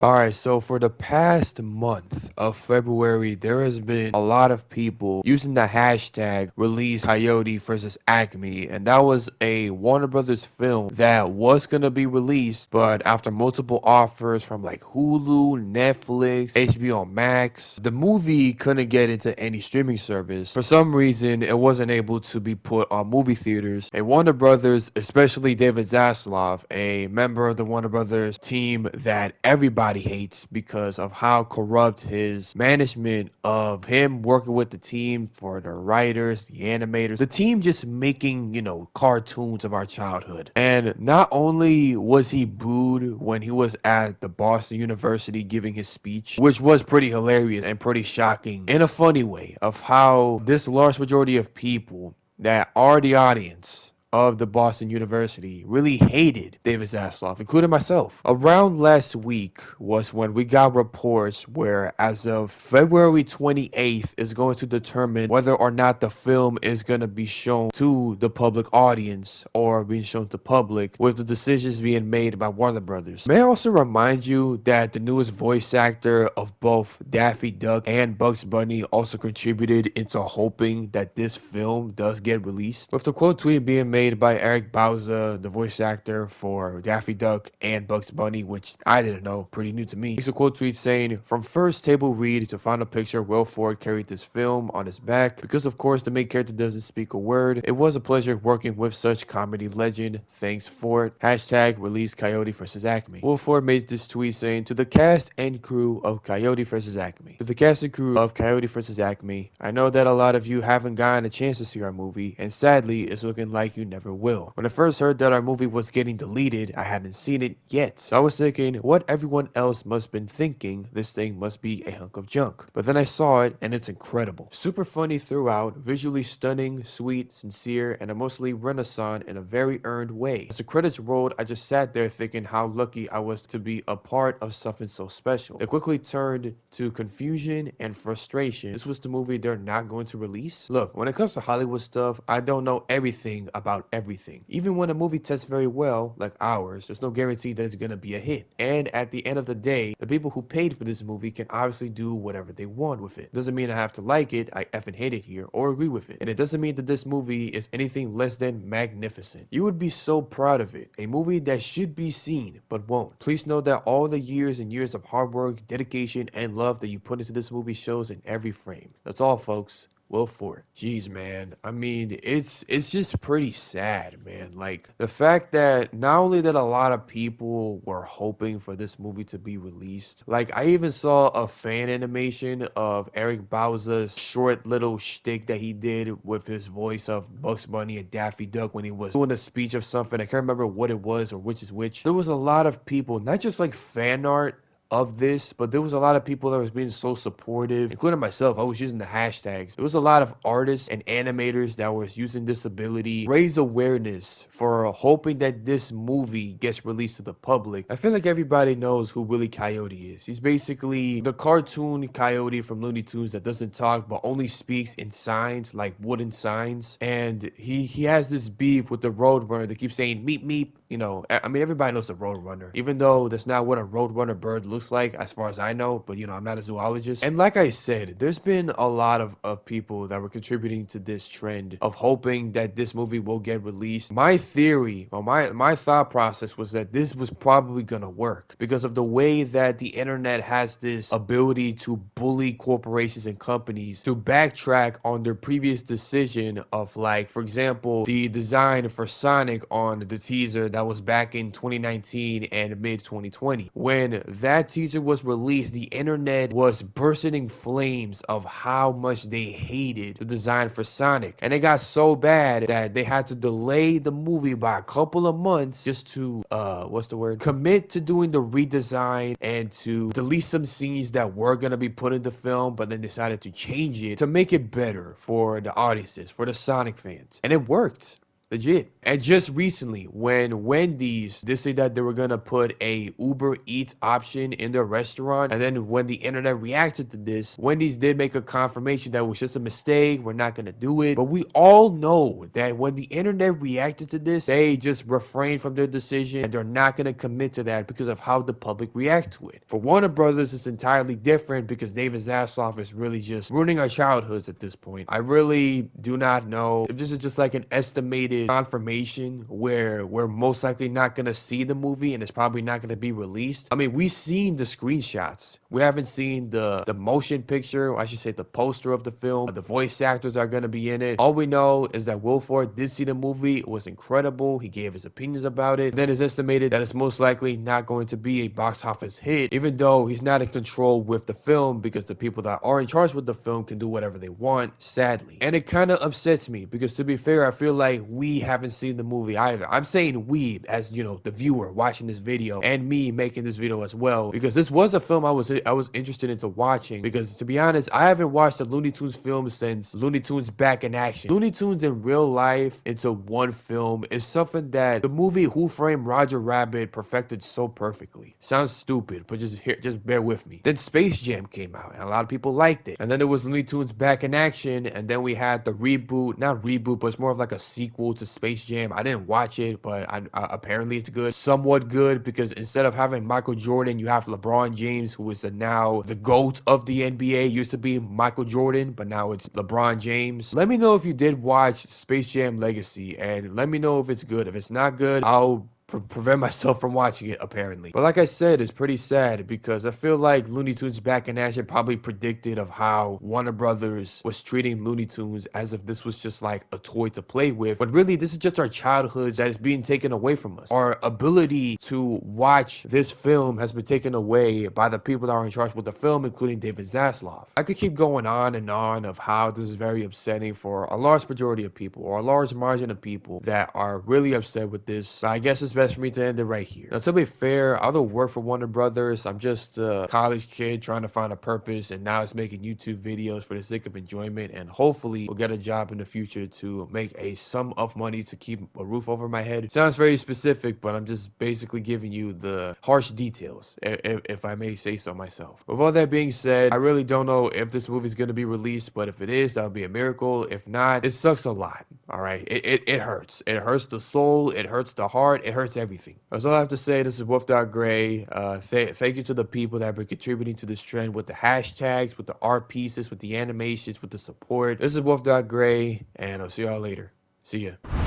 Alright, so for the past month of February, there has been a lot of people using the hashtag release Coyote versus ACME, and that was a Warner Brothers film that was gonna be released, but after multiple offers from like Hulu, Netflix, HBO Max, the movie couldn't get into any streaming service. For some reason, it wasn't able to be put on movie theaters, and Warner Brothers, especially David Zaslav, a member of the Warner Brothers team that everybody hates because of how corrupt his management of him working with the team for the writers, the animators, the team just making, cartoons of our childhood. And not only was he booed when he was at the Boston University giving his speech, which was pretty hilarious and pretty shocking in a funny way of how this large majority of people that are the audience of the Boston University really hated David Zaslav, including myself. Around last week was when we got reports where, as of February 28th, is going to determine whether or not the film is going to be shown to the public audience or being shown to public, with the decisions being made by Warner Brothers. May I also remind you that the newest voice actor of both Daffy Duck and Bugs Bunny also contributed into hoping that this film does get released, with the quote tweet being made by Eric Bauza, the voice actor for Daffy Duck and Bugs Bunny, which I didn't know, pretty new to me. He's a quote tweet saying, "From first table read to final picture, Will Forte carried this film on his back. Because of course the main character doesn't speak a word. It was a pleasure working with such comedy legend. Thanks for it. Hashtag release Coyote versus ACME." Will Forte made this tweet saying, "To the cast and crew of Coyote versus ACME. To the cast and crew of Coyote versus ACME, I know that a lot of you haven't gotten a chance to see our movie, and sadly, it's looking like you never will. When I first heard that our movie was getting deleted, I hadn't seen it yet. So I was thinking, what everyone else must have been thinking, this thing must be a hunk of junk. But then I saw it, and it's incredible. Super funny throughout, visually stunning, sweet, sincere, and a mostly renaissance in a very earned way. As the credits rolled, I just sat there thinking how lucky I was to be a part of something so special. It quickly turned to confusion and frustration. This was the movie they're not going to release? Look, when it comes to Hollywood stuff, I don't know everything about everything. Even when a movie tests very well, like ours, there's no guarantee that it's gonna be a hit. And at the end of the day, the people who paid for this movie can obviously do whatever they want with it. Doesn't mean I have to like it, I effing hate it here, or agree with it. And it doesn't mean that this movie is anything less than magnificent. You would be so proud of it. A movie that should be seen, but won't. Please know that all the years and years of hard work, dedication, and love that you put into this movie shows in every frame. That's all, folks. Will Forte. Jeez, man. I mean, it's just pretty sad, man. Like, the fact that not only that a lot of people were hoping for this movie to be released, like, I even saw a fan animation of Eric Bauza's short little shtick that he did with his voice of Bugs Bunny and Daffy Duck when he was doing a speech of something. I can't remember what it was or which is which. There was a lot of people, not just like fan art of this, but there was a lot of people that was being so supportive, including myself. I was using the hashtags. There was a lot of artists and animators that was using this ability, raise awareness for hoping that this movie gets released to the public. I feel like everybody knows who Willy Coyote is. He's basically the cartoon Coyote from Looney Tunes that doesn't talk but only speaks in signs, like wooden signs. And he has this beef with the Roadrunner that keeps saying meep meep. I mean, everybody knows the Roadrunner, even though that's not what a Roadrunner bird looks like, as far as I know, but I'm not a zoologist. And like I said, there's been a lot of people that were contributing to this trend of hoping that this movie will get released. My theory, or my thought process was that this was probably gonna work because of the way that the internet has this ability to bully corporations and companies to backtrack on their previous decision of, like, for example, the design for Sonic on the teaser that was back in 2019 and mid 2020. When that teaser was released, the internet was bursting in flames of how much they hated the design for Sonic. And it got so bad that they had to delay the movie by a couple of months just to, commit to doing the redesign and to delete some scenes that were going to be put in the film, but then decided to change it to make it better for the audiences, for the Sonic fans. And it worked. Legit. And just recently, when Wendy's decided that they were gonna put a Uber Eats option in their restaurant, and then when the internet reacted to this, Wendy's did make a confirmation that it was just a mistake, we're not gonna do it. But we all know that when the internet reacted to this, they just refrained from their decision and they're not gonna commit to that because of how the public react to it. For Warner Brothers, it's entirely different because David Zaslav is really just ruining our childhoods at this point. I really do not know if this is just like an estimated confirmation where we're most likely not gonna see the movie and it's probably not gonna be released. I mean, we've seen the screenshots. We haven't seen the motion picture, or I should say the poster of the film. The voice actors are gonna be in it. All we know is that Will Forte did see the movie. It was incredible. He gave his opinions about it. Then it's estimated that it's most likely not going to be a box office hit, even though he's not in control with the film because the people that are in charge with the film can do whatever they want, sadly. And it kind of upsets me because, to be fair, I feel like we haven't seen the movie either. I'm saying we, as you know, the viewer watching this video, and me making this video as well, because this was a film I was interested into watching. Because to be honest, I haven't watched a Looney Tunes film since Looney Tunes Back in Action. Looney Tunes in real life into one film is something that the movie Who Framed Roger Rabbit perfected so perfectly. Sounds stupid, but just bear with me. Then Space Jam came out, and a lot of people liked it. And then there was Looney Tunes Back in Action, and then we had the reboot, not reboot, but it's more of like a sequel to Space Jam. I didn't watch it, but apparently it's good, somewhat good, because instead of having Michael Jordan, you have LeBron James, who is now the GOAT of the NBA. Used to be Michael Jordan, but now it's LeBron James. Let me know if you did watch Space Jam Legacy, and let me know if it's good. If it's not good, I'll prevent myself from watching it, apparently. But like I said, it's pretty sad because I feel like Looney Tunes Back in Action probably predicted of how Warner Brothers was treating Looney Tunes as if this was just like a toy to play with. But really, this is just our childhoods that is being taken away from us. Our ability to watch this film has been taken away by the people that are in charge with the film, including David Zaslav. I could keep going on and on of how this is very upsetting for a large majority of people, or a large margin of people that are really upset with this. I guess it's best for me to end it right here. Now, to be fair, I don't work for Warner Brothers. I'm just a college kid trying to find a purpose, and now it's making YouTube videos for the sake of enjoyment, and hopefully we'll get a job in the future to make a sum of money to keep a roof over my head. Sounds very specific, but I'm just basically giving you the harsh details, if I may say so myself. With all that being said, I really don't know if this movie is going to be released, but if it is, that would be a miracle. If not, it sucks a lot. All right, it hurts. It hurts the soul. It hurts the heart. It hurts everything. That's all I have to say. This is Wolf.Gray. Thank you to the people that have been contributing to this trend with the hashtags, with the art pieces, with the animations, with the support. This is Wolf.Gray, and I'll see y'all later. See ya.